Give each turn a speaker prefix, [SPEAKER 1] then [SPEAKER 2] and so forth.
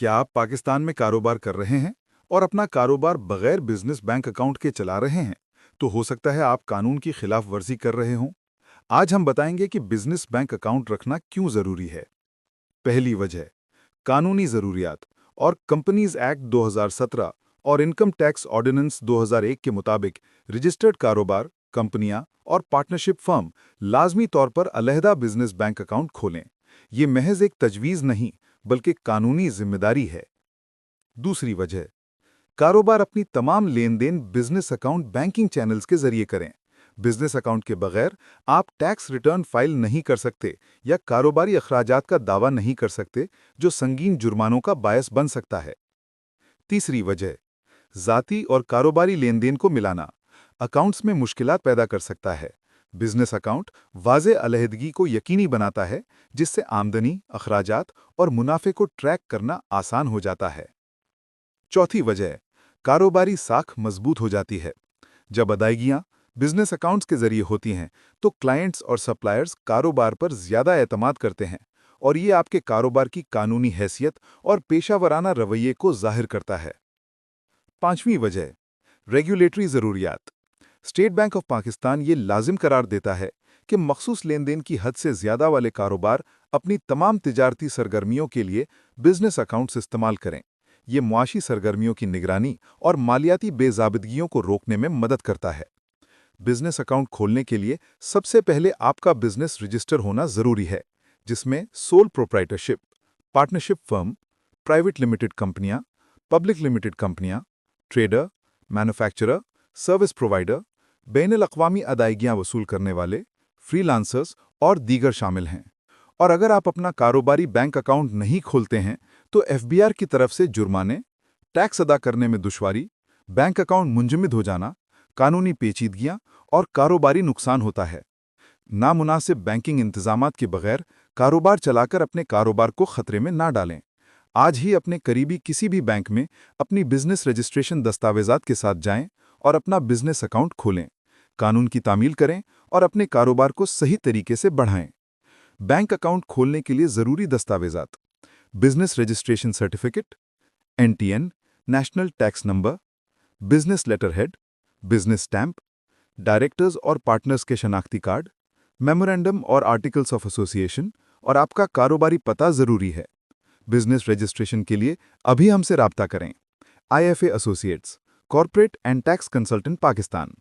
[SPEAKER 1] क्या आप पाकिस्तान में कारोबार कर रहे हैं और अपना कारोबार बगैर बिजनेस बैंक अकाउंट के चला रहे हैं? तो हो सकता है आप कानून की खिलाफ वर्जी कर रहे हों। आज हम बताएंगे कि बिजनेस बैंक अकाउंट रखना क्यों जरूरी है। पहली वजह, कानूनी जरूरियात और कंपनीज एक्ट 2017 और इनकम टैक्स ऑर्डिनेंस 2001 के मुताबिक रजिस्टर्ड कारोबार, कंपनियां और पार्टनरशिप फर्म लाजमी तौर पर अलहदा बिजनेस बैंक अकाउंट खोलें। ये महज एक तजवीज़ नहीं, बल्कि कानूनी जिम्मेदारी है। दूसरी वजह, कारोबार अपनी तमाम लेन देन बिजनेस अकाउंट बैंकिंग चैनल्स के जरिए करें। बिजनेस अकाउंट के बगैर आप टैक्स रिटर्न फाइल नहीं कर सकते या कारोबारी अखराजात का दावा नहीं कर सकते, जो संगीन जुर्मानों का बायस बन सकता है। तीसरी वजह, ज़ाती और कारोबारी लेन देन को मिलाना अकाउंट्स में मुश्किलात पैदा कर सकता है। बिजनेस अकाउंट वाज़े अलहदगी को यकीनी बनाता है, जिससे आमदनी, अखराजात और मुनाफे को ट्रैक करना आसान हो जाता है। चौथी वजह, कारोबारी साख मजबूत हो जाती है। जब अदायगियां बिजनेस अकाउंट्स के जरिए होती हैं, तो क्लाइंट्स और सप्लायर्स कारोबार पर ज्यादा एतमाद करते हैं और ये आपके कारोबार की कानूनी हैसियत और पेशावराना रवैये को जाहिर करता है। पांचवीं वजह, रेगुलेटरी ज़रूरियात। स्टेट बैंक ऑफ पाकिस्तान ये लाजिम करार देता है कि मखसूस लेन देन की हद से ज्यादा वाले कारोबार अपनी तमाम तिजारती सरगर्मियों के लिए बिजनेस अकाउंट्स इस्तेमाल करें। ये मुआशी सरगर्मियों की निगरानी और मालियाती बेज़ाबिदगियों को रोकने में मदद करता है। बिजनेस अकाउंट खोलने के लिए सबसे पहले आपका बिजनेस रजिस्टर होना जरूरी है, जिसमें sole proprietorship, partnership firm, private limited कंपनियां, पब्लिक लिमिटेड कंपनियां, ट्रेडर, मैन्युफैक्चरर, सर्विस प्रोवाइडर, बैनुल-अक़वामी अदायगियां वसूल करने वाले, फ्रीलांसर्स और दीगर शामिल हैं। और अगर आप अपना कारोबारी बैंक अकाउंट नहीं खोलते हैं, तो एफबीआर की तरफ से जुर्माने, टैक्स अदा करने में दुश्वारी, बैंक अकाउंट मुंजमद हो जाना, कानूनी पेचीदगियां और कारोबारी नुकसान होता है। नामुनासिब बैंकिंग इंतजामात के बगैर कारोबार चलाकर अपने कारोबार को खतरे में ना डालें। आज ही अपने करीबी किसी भी बैंक में अपनी बिजनेस रजिस्ट्रेशन दस्तावेजात के साथ जाएं और अपना बिजनेस अकाउंट खोलें। कानून की तामील करें और अपने कारोबार को सही तरीके से बढ़ाएं। बैंक अकाउंट खोलने के लिए ज़रूरी दस्तावेजात: business registration certificate, NTN, national tax number, business letter head, business stamp, directors और पार्टनर्स के शनाख्ती कार्ड, मेमोरेंडम और आर्टिकल्स ऑफ एसोसिएशन और आपका कारोबारी पता ज़रूरी है। बिजनेस रजिस्ट्रेशन के लिए अभी हमसे राब्ता करें। IFA associates, corporate and tax consultant, Pakistan.